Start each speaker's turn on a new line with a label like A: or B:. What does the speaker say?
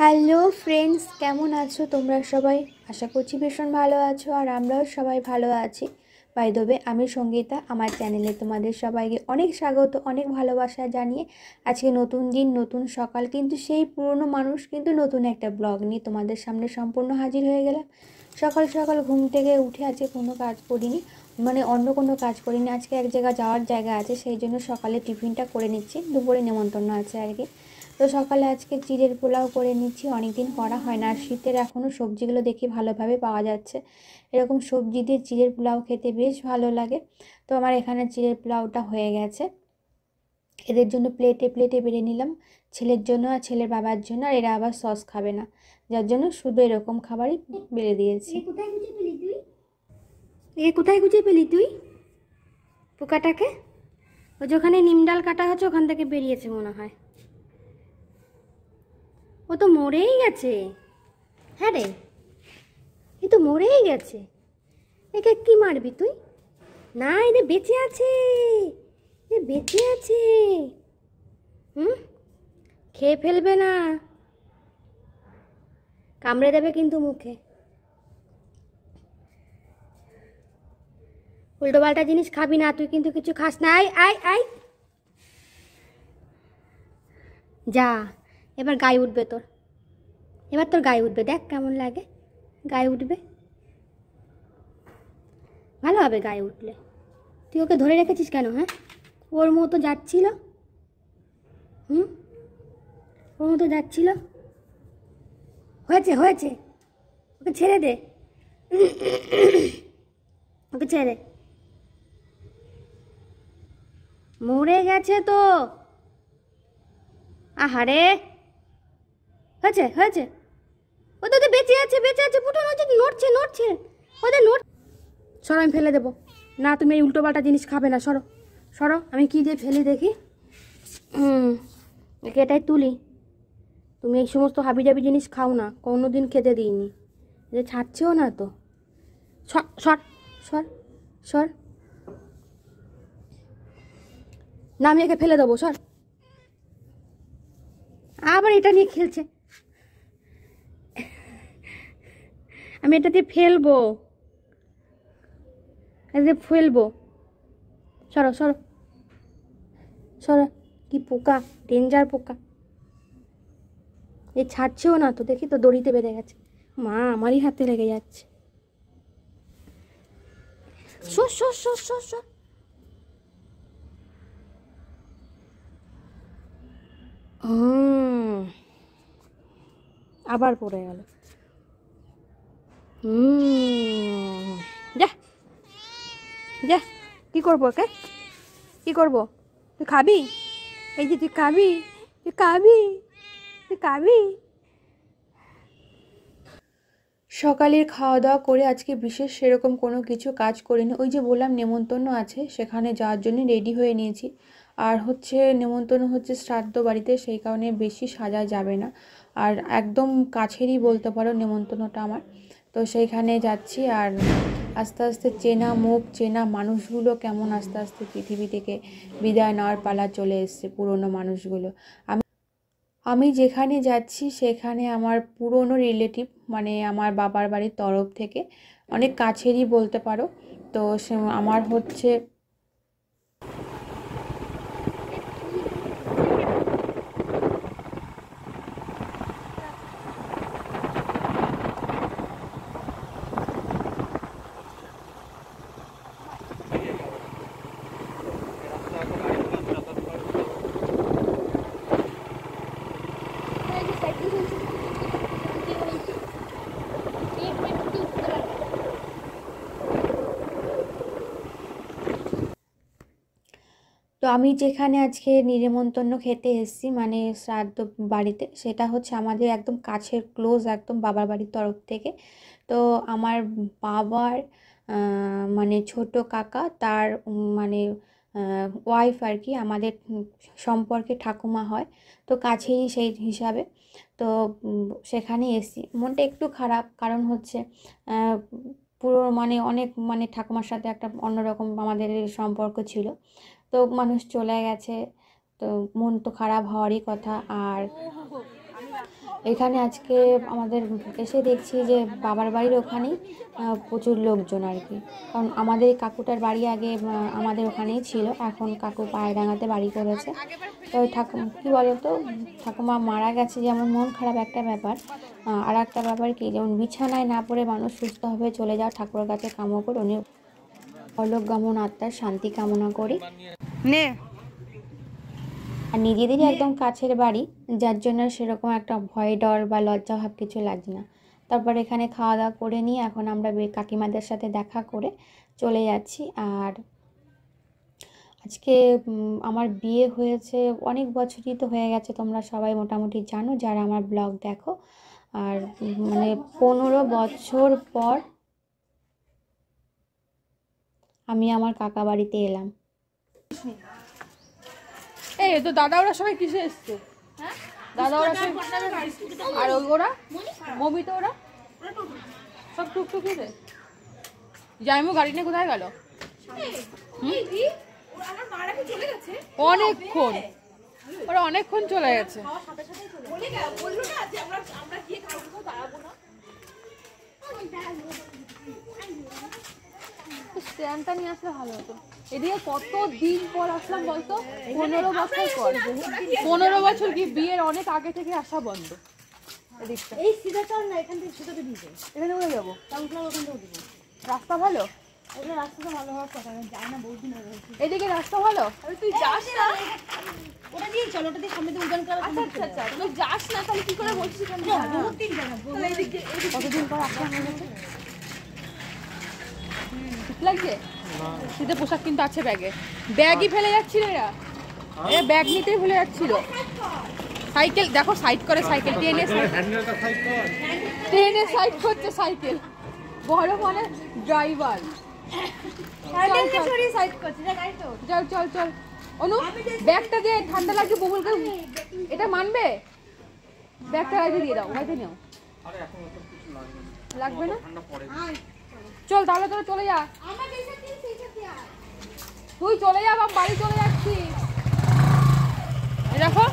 A: Hello friends, কেমন আছো তোমরা সবাই? আশা করছি ভীষণ ভালো আছো আর আমরাও সবাই ভালো আছি। বাই দ্য ওয়ে, আমি সঙ্গীতা। আমার চ্যানেলে তোমাদের সবাইকে অনেক স্বাগত, অনেক ভালোবাসা জানিয়ে আজকে নতুন দিন, নতুন সকাল, কিন্তু সেই পুরনো মানুষ কিন্তু নতুন একটা ব্লগ নিয়ে তোমাদের সামনে সম্পূর্ণ হাজির হয়ে গেলাম। সকাল সকাল ঘুম থেকে উঠে আজকে কোনো কাজ করিনি, মানে অন্য কোনো কাজ করিনি। আজকে এক জায়গা যাওয়ার জায়গা আছে, সেই জন্য সকালে টিফিনটা করে নিচ্ছি, দুপুরে নেমন্তন্ন আছে আর কি। তো সকালে আজকে চিড়ের পোলাও করে নিচ্ছি, অনেক দিন করা হয় না। আর শীতের এখনও সবজিগুলো দেখি ভালোভাবে পাওয়া যাচ্ছে, এরকম সবজি দিয়ে চিড়ের পোলাও খেতে বেশ ভালো লাগে। তো আমার এখানে চিড়ের পোলাওটা হয়ে গেছে, এদের জন্য প্লেটে প্লেটে বেড়ে নিলাম, ছেলের জন্য আর ছেলের বাবার জন্য। আর এরা আবার সস খাবে না, যার জন্য শুধু এরকম খাবারই বেড়ে দিয়েছি। কোথায় গুছিয়ে পেলি তুই পোকাটাকে? ও যেখানে নিম ডাল কাটা হচ্ছে ওখান থেকে বেরিয়েছে মনে হয়। ও তো মরেই গেছে। হ্যাঁ রে, এ তো মরেই গেছে। একে কি মারবি তুই? না, এদের বেঁচে আছে, এ বেঁচে আছে। খেয়ে ফেলবে না, কামড়ে দেবে কিন্তু মুখে। উল্টো পাল্টা জিনিস খাবি না তুই, কিন্তু কিছু খাস না। আয় আয় আয়, যা। এবার গায়ে উঠবে তোর, এবার তোর গায়ে উঠবে, দেখ কেমন লাগে। গায়ে উঠবে, ভালো হবে গায়ে উঠলে। তুই ওকে ধরে রেখেছিস কেন? হ্যাঁ, ওর মতো যাচ্ছিল। ওর মতো যাচ্ছিল। হয়েছে হয়েছে, ওকে ছেড়ে দে, ওকে ছেড়ে। মরে গেছে তো। আহারে, হয়েছে হয়েছে। ও তো বেঁচে আছে, বেঁচে আছে, ফুটো নড়ছে নড়ছে, ওদের নড়। সরো, আমি ফেলে দেবো। না, তুমি এই উল্টো পাল্টা জিনিস খাবে না, সরো সরো। আমি কি দিয়ে ফেলি দেখি। একে এটাই তুলি। তুমি এই সমস্ত হাবিজাবি জিনিস খাও না, কোনো দিন খেতে দিইনি, যে ছাড়ছেও না তো। সর সর সর সর। না, আমি একে ফেলে দেবো, সর। আবার এটা নিয়ে খেলছে, আমি এটা দিয়ে ফেলবো, এটা দিয়ে ফেলবো। সরো সরো সরো। কি পোকা, ডেঞ্জার পোকা। এই ছাড়ছেও না তো, দেখি তো দড়িতে বেঁধে গেছে। মা, আমারই হাতে লেগে যাচ্ছে। সর সর সর সর সর। আবার পড়ে গেল। যা যা, কি করবো ওকে, কি করবো? তুই খাবি? এই যে তুই খাবি, তুই খাবি, তুই খাবি। সকালের খাওয়া দাওয়া করে আজকে বিশেষ সেরকম কোনো কিছু কাজ করিনি। ওই যে বললাম নেমন্তন্ন আছে, সেখানে যাওয়ার জন্য রেডি হয়ে নিয়েছি। আর হচ্ছে নেমন্তন্ন হচ্ছে শ্রাদ্ধ বাড়িতে, সেই কারণে বেশি সাজা যাবে না। আর একদম কাছেরই বলতে পারো নেমন্তন্নটা আমার, তো সেইখানে যাচ্ছি। আর আস্তে আস্তে চেনা মুখ, চেনা মানুষগুলো কেমন আস্তে আস্তে পৃথিবী থেকে বিদায় নেওয়ার পালা চলে এসছে, পুরনো মানুষগুলো। আমি যেখানে যাচ্ছি সেখানে আমার পুরনো রিলেটিভ, মানে আমার বাবার বাড়ির তরফ থেকে অনেক কাছেরই বলতে পারো। তো সে আমার হচ্ছে তো আমি যেখানে আজকে নিমন্ত্রণ খেতে এসেছি, মানে শ্রাদ্ধ বাড়িতে, সেটা হচ্ছে আমাদের একদম কাছের ক্লোজ, একদম বাবার বাড়ির তরফ থেকে। তো আমার বাবার মানে ছোট কাকা, তার মানে ওয়াইফ আর কি, আমাদের সম্পর্কে ঠাকুমা হয়, তো কাছেই সেই হিসাবে। তো সেখানে এসেছি, মনটা একটু খারাপ, কারণ হচ্ছে আহ, পুরো মানে অনেক মানে ঠাকুমার সাথে একটা অন্যরকম আমাদের সম্পর্ক ছিল। তো মানুষ চলে গেছে, তো মন তো খারাপ হওয়ারই কথা। আর এখানে আজকে আমাদের এসে দেখছি যে বাবার বাড়ির ওখানেই প্রচুর লোকজন আর কি, কারণ আমাদের কাকুটার বাড়ি আগে আমাদের ওখানেই ছিল, এখন কাকু পায়রাঙাতে বাড়ি করেছে। তো কী বলো তো, ঠাকুমা মারা গেছে যেমন মন খারাপ একটা ব্যাপার, আর একটা ব্যাপার কি, যেমন বিছানায় না পড়ে মানুষ সুস্থভাবে চলে যাওয়া, ঠাকুরের কাছে কামনা করে উনি পরলোক গমন আত্মার শান্তি কামনা করি। আর নিজেদেরই একদম কাছের বাড়ি, যার জন্য সেরকম একটা ভয় ডর বা লজ্জা ভাব কিছু লাগছে না। তারপর এখানে খাওয়া দাওয়া করে নিয়ে এখন আমরা কাকিমাদের সাথে দেখা করে চলে যাচ্ছি। আর আজকে আমার বিয়ে হয়েছে অনেক বছরই তো হয়ে গেছে, তোমরা সবাই মোটামুটি জানো যারা আমার ব্লগ দেখো। আর মানে 15 বছর পর আমি আমার কাকা বাড়িতে এলাম।
B: এই তো দাদা ওরা সবাই কিসে এসছে? হ্যাঁ দাদা ওরা সবাই, আর ওরা মমিতা ওরা সব টুকটুকি রে। জাইমু গাড়ি নিয়ে কোথায় গেল? অনেকক্ষণ, ওরা অনেকক্ষণ চলে গেছে। স্ট্যান্ডটা নিয়ে আসলে ভালো হতো। এদিকে কত দিন পর আসলাম বলতো, 15 বছর পর। 15 বছর কি, বিয়ের অনেক আগে থেকে আসা বন্ধ। এই সিধা চল না, এখান থেকে সিধা দিয়ে যাবো, এখানে উড়ে যাবো, ওখান থেকে দিব। রাস্তা ভালো, এগুলো রাস্তাটা ভালো হওয়ার কথা, যাই না বহুত দিন হয়ে গেছে। এদিকে রাস্তা ভালো, তুই যাস না, ওটা দিয়ে চল, ওটা দিয়ে সামনে দিয়ে উড়ান করা। আচ্ছা আচ্ছা, তুই যাস না তাহলে কি করে বলছিস? বহুত দিন জানা, কতদিন পর আসলাম হয়ে গেছে। ঠিক লাগছে? শীতের পোশাক কিন্তু আছে ব্যাগে, ব্যাগই ফেলে যাচ্ছিল এরা, ব্যাগ নিতেই ভুলে যাচ্ছিল। সাইকেল দেখো সাইড করে, সাইকেল টেনে সাইড করছে, সাইকেল বড় মানে ড্রাইভার। চল চল চল অনু, ব্যাগটা দিয়ে ঠান্ডা লাগছে, বুবুলকে এটা মানবে? ব্যাগটা রাইতে দিয়ে দাও, রাইতে নাও, লাগবে না। চল তাহলে তোরা চলে যা, তুই চলে যা, বাড়ি চলে যাচ্ছি। দেখো